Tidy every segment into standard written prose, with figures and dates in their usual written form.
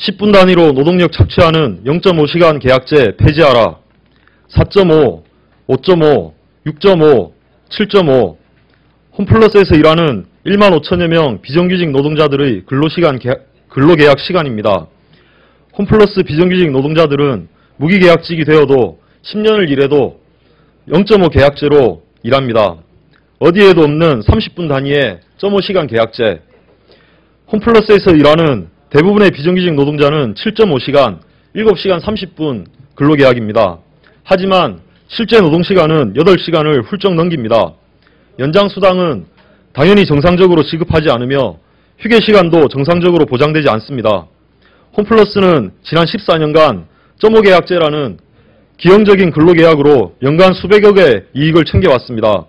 10분 단위로 노동력 착취하는 0.5시간 계약제 폐지하라. 4.5, 5.5, 6.5, 7.5 홈플러스에서 일하는 1만 5천여 명 비정규직 노동자들의 근로계약 시간입니다. 홈플러스 비정규직 노동자들은 무기계약직이 되어도 10년을 일해도 0.5 계약제로 일합니다. 어디에도 없는 30분 단위의 0.5시간 계약제. 홈플러스에서 일하는 대부분의 비정규직 노동자는 7.5시간, 7시간 30분 근로계약입니다. 하지만 실제 노동시간은 8시간을 훌쩍 넘깁니다. 연장수당은 당연히 정상적으로 지급하지 않으며 휴게시간도 정상적으로 보장되지 않습니다. 홈플러스는 지난 14년간 0.5 계약제라는 기형적인 근로계약으로 연간 수백억의 이익을 챙겨왔습니다.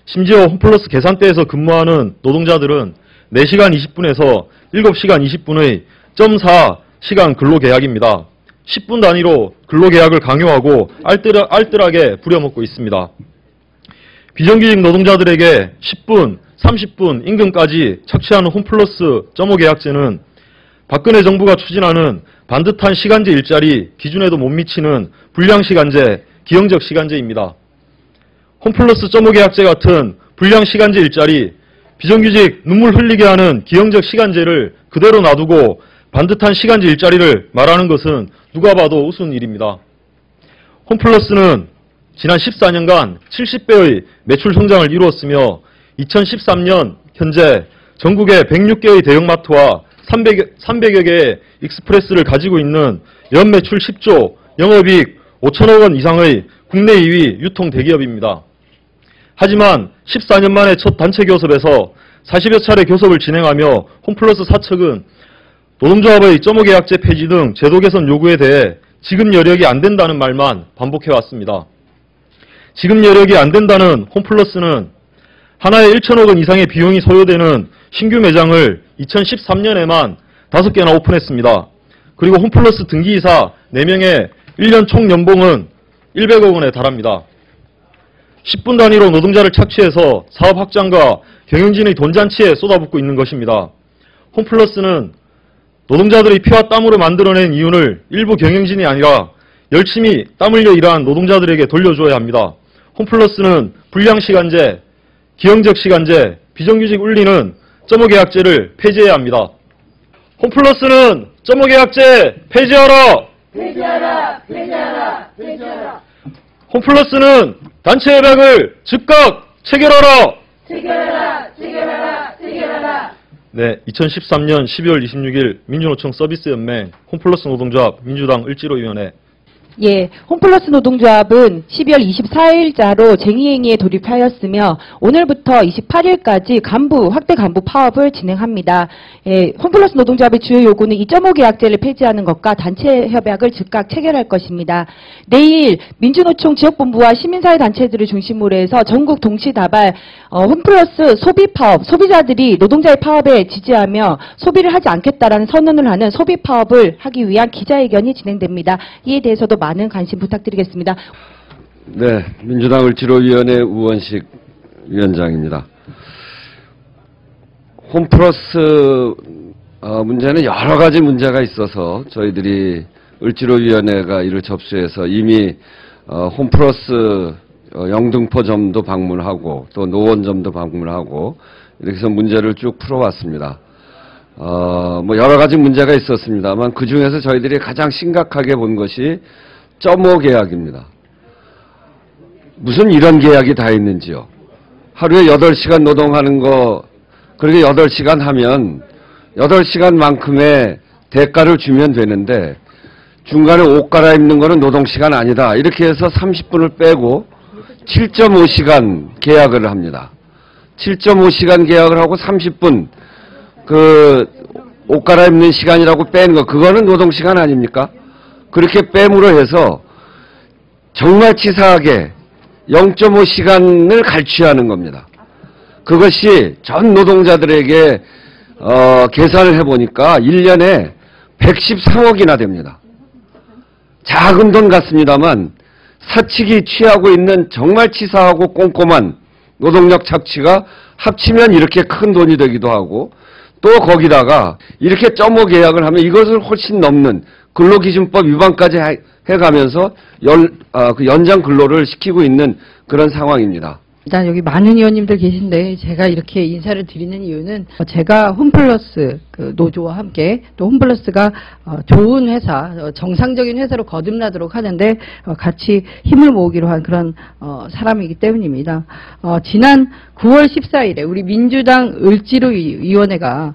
심지어 홈플러스 계산대에서 근무하는 노동자들은 4시간 20분에서 7시간 20분의 0.4시간 근로계약입니다. 10분 단위로 근로계약을 강요하고 알뜰하게 부려먹고 있습니다. 비정규직 노동자들에게 10분, 30분 임금까지 착취하는 홈플러스 0.5 계약제는 박근혜 정부가 추진하는 반듯한 시간제 일자리 기준에도 못 미치는 불량시간제, 기형적 시간제입니다. 홈플러스 0.5 계약제 같은 불량시간제 일자리, 비정규직 눈물 흘리게 하는 기형적 시간제를 그대로 놔두고 반듯한 시간제 일자리를 말하는 것은 누가 봐도 우스운 일입니다. 홈플러스는 지난 14년간 70배의 매출 성장을 이루었으며 2013년 현재 전국에 106개의 대형마트와 300여 개의 익스프레스를 가지고 있는 연매출 10조, 영업이익 5천억 원 이상의 국내 2위 유통 대기업입니다. 하지만 14년 만에 첫 단체 교섭에서 40여 차례 교섭을 진행하며 홈플러스 사측은 노동조합의 0.5 계약제 폐지 등 제도 개선 요구에 대해 지급 여력이 안 된다는 말만 반복해왔습니다. 지급 여력이 안 된다는 홈플러스는 하나에 1천억 원 이상의 비용이 소요되는 신규 매장을 2013년에만 5개나 오픈했습니다. 그리고 홈플러스 등기이사 4명의 1년 총 연봉은 100억 원에 달합니다. 10분 단위로 노동자를 착취해서 사업 확장과 경영진의 돈잔치에 쏟아붓고 있는 것입니다. 홈플러스는 노동자들의 피와 땀으로 만들어낸 이윤을 일부 경영진이 아니라 열심히 땀 흘려 일한 노동자들에게 돌려줘야 합니다. 홈플러스는 불량시간제, 기형적 시간제, 비정규직 울리는 0.5 계약제를 폐지해야 합니다. 홈플러스는 0.5 계약제 폐지하라! 폐지하라! 폐지하라! 폐지하라! 홈플러스는 단체 협약을 즉각 체결하라! 체결하라! 체결하라! 체결하라! 네, 2013년 12월 26일 민주노총 서비스연맹 홈플러스 노동조합 민주당 을지로위원회. 예, 홈플러스 노동조합은 12월 24일자로 쟁의행위에 돌입하였으며 오늘부터 28일까지 확대 간부 파업을 진행합니다. 예, 홈플러스 노동조합의 주요 요구는 2.5 계약제를 폐지하는 것과 단체 협약을 즉각 체결할 것입니다. 내일 민주노총 지역본부와 시민사회단체들을 중심으로 해서 전국 동시다발 홈플러스 소비파업, 소비자들이 노동자의 파업에 지지하며 소비를 하지 않겠다라는 선언을 하는 소비파업을 하기 위한 기자회견이 진행됩니다. 이에 대해서도 많은 관심 부탁드리겠습니다. 네, 민주당 을지로위원회 우원식 위원장입니다. 홈플러스 문제는 여러 가지 문제가 있어서 저희들이 을지로위원회가 이를 접수해서 이미 홈플러스 영등포점도 방문하고 또 노원점도 방문하고 이렇게 해서 문제를 쭉 풀어왔습니다. 뭐 여러 가지 문제가 있었습니다만 그 중에서 저희들이 가장 심각하게 본 것이 0.5 계약입니다. 무슨 이런 계약이 다 있는지요. 하루에 8시간 노동하는 거, 그렇게 8시간 하면 8시간만큼의 대가를 주면 되는데 중간에 옷 갈아입는 거는 노동시간 아니다. 이렇게 해서 30분을 빼고 7.5시간 계약을 합니다. 7.5시간 계약을 하고 30분 옷 갈아입는 시간이라고 뺀 거, 그거는 노동시간 아닙니까? 그렇게 뺨으로 해서 정말 치사하게 0.5시간을 갈취하는 겁니다. 그것이 전 노동자들에게 계산을 해보니까 1년에 113억이나 됩니다. 작은 돈 같습니다만 사측이 취하고 있는 정말 치사하고 꼼꼼한 노동력 착취가 합치면 이렇게 큰 돈이 되기도 하고 또 거기다가 이렇게 .5 계약을 하면 이것을 훨씬 넘는 근로기준법 위반까지 해가면서 그 연장 근로를 시키고 있는 그런 상황입니다. 일단 여기 많은 의원님들 계신데 제가 이렇게 인사를 드리는 이유는 제가 홈플러스 그 노조와 함께 또 홈플러스가 좋은 회사, 정상적인 회사로 거듭나도록 하는데 같이 힘을 모으기로 한 그런 사람이기 때문입니다. 지난 9월 14일에 우리 민주당 을지로위원회가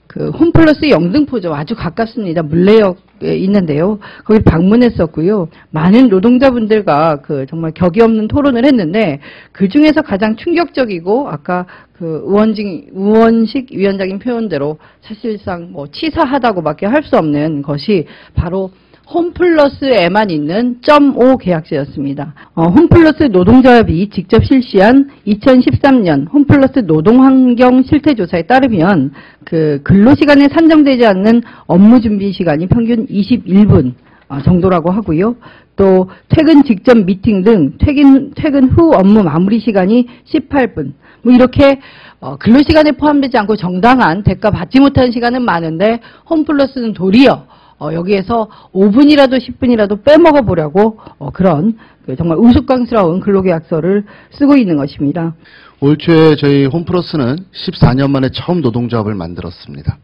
그 홈플러스 영등포점 아주 가깝습니다. 물레역에 있는데요. 거기 방문했었고요. 많은 노동자분들과 그 정말 격이 없는 토론을 했는데 그 중에서 가장 충격적이고 아까 그 우원식 위원장님 표현대로 사실상 뭐 치사하다고밖에 할 수 없는 것이 바로 홈플러스에만 있는 .5 계약제였습니다. 홈플러스 노동조합이 직접 실시한 2013년 홈플러스 노동환경 실태조사에 따르면 그 근로시간에 산정되지 않는 업무 준비 시간이 평균 21분 정도라고 하고요. 또 퇴근 직전 미팅 등 퇴근 후 업무 마무리 시간이 18분. 뭐 이렇게 근로시간에 포함되지 않고 정당한 대가 받지 못하는 시간은 많은데 홈플러스는 도리어 여기에서 5분이라도 10분이라도 빼먹어 보려고 그런 정말 우스꽝스러운 근로계약서를 쓰고 있는 것입니다. 올 초에 저희 홈플러스는 14년 만에 처음 노동조합을 만들었습니다.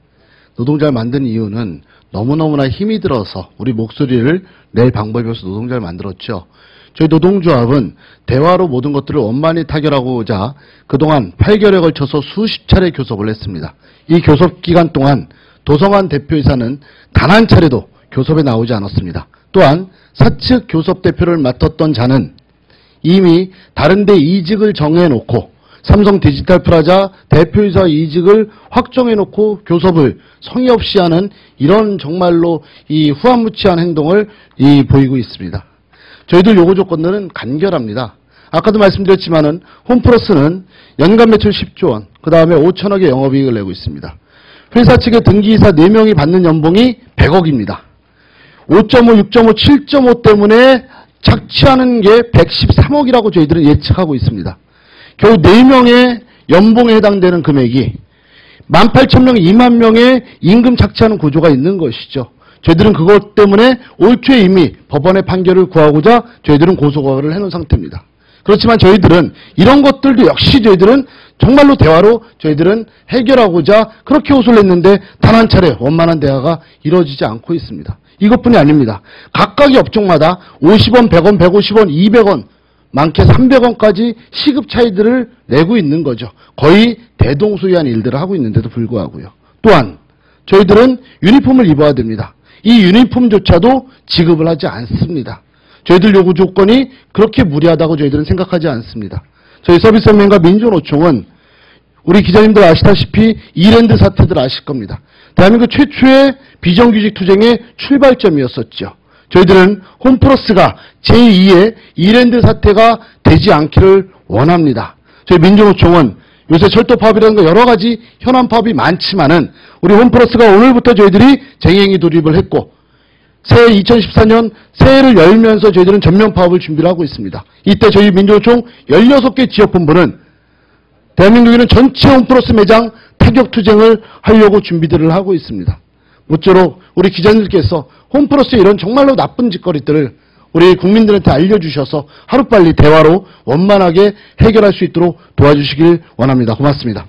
노동조합을 만든 이유는 너무너무나 힘이 들어서 우리 목소리를 낼 방법이 없어서 노동조합을 만들었죠. 저희 노동조합은 대화로 모든 것들을 원만히 타결하고자 그동안 8개월에 걸쳐서 수십 차례 교섭을 했습니다. 이 교섭 기간 동안 도성환 대표이사는 단 한 차례도 교섭에 나오지 않았습니다. 또한 사측 교섭 대표를 맡았던 자는 이미 다른 데 이직을 정해놓고 삼성 디지털 프라자 대표이사 이직을 확정해놓고 교섭을 성의 없이 하는 이런 정말로 이 후한무치한 행동을 보이고 있습니다. 저희들 요구 조건들은 간결합니다. 아까도 말씀드렸지만은 홈플러스는 연간 매출 10조 원, 그 다음에 5천억의 영업이익을 내고 있습니다. 회사 측의 등기이사 4명이 받는 연봉이 100억입니다. 5.5, 6.5, 7.5 때문에 착취하는 게 113억이라고 저희들은 예측하고 있습니다. 겨우 4명의 연봉에 해당되는 금액이 18,000명, 2만 명의 임금 착취하는 구조가 있는 것이죠. 저희들은 그것 때문에 올 초에 이미 법원의 판결을 구하고자 저희들은 고소고발을 해놓은 상태입니다. 그렇지만 저희들은 이런 것들도 역시 저희들은 정말로 대화로 저희들은 해결하고자 그렇게 호소를 했는데 단 한 차례 원만한 대화가 이루어지지 않고 있습니다. 이것뿐이 아닙니다. 각각의 업종마다 50원, 100원, 150원, 200원, 많게 300원까지 시급 차이들을 내고 있는 거죠. 거의 대동소이한 일들을 하고 있는데도 불구하고요. 또한 저희들은 유니폼을 입어야 됩니다. 이 유니폼조차도 지급을 하지 않습니다. 저희들 요구 조건이 그렇게 무리하다고 저희들은 생각하지 않습니다. 저희 서비스연맹과 민주노총은 우리 기자님들 아시다시피 이랜드 사태들 아실 겁니다. 대한민국 최초의 비정규직 투쟁의 출발점이었었죠. 저희들은 홈플러스가 제2의 이랜드 사태가 되지 않기를 원합니다. 저희 민주노총은 요새 철도 파업이라는 거 여러 가지 현안 파업이 많지만은 우리 홈플러스가 오늘부터 저희들이 쟁행이 돌입을 했고 새해 2014년 새해를 열면서 저희들은 전면 파업을 준비를 하고 있습니다. 이때 저희 민주노총 16개 지역본부는 대한민국에는 전체 홈플러스 매장 타격투쟁을 하려고 준비들을 하고 있습니다. 모쪼록 우리 기자님들께서 홈플러스의 이런 정말로 나쁜 짓거리들을 우리 국민들한테 알려주셔서 하루빨리 대화로 원만하게 해결할 수 있도록 도와주시길 원합니다. 고맙습니다.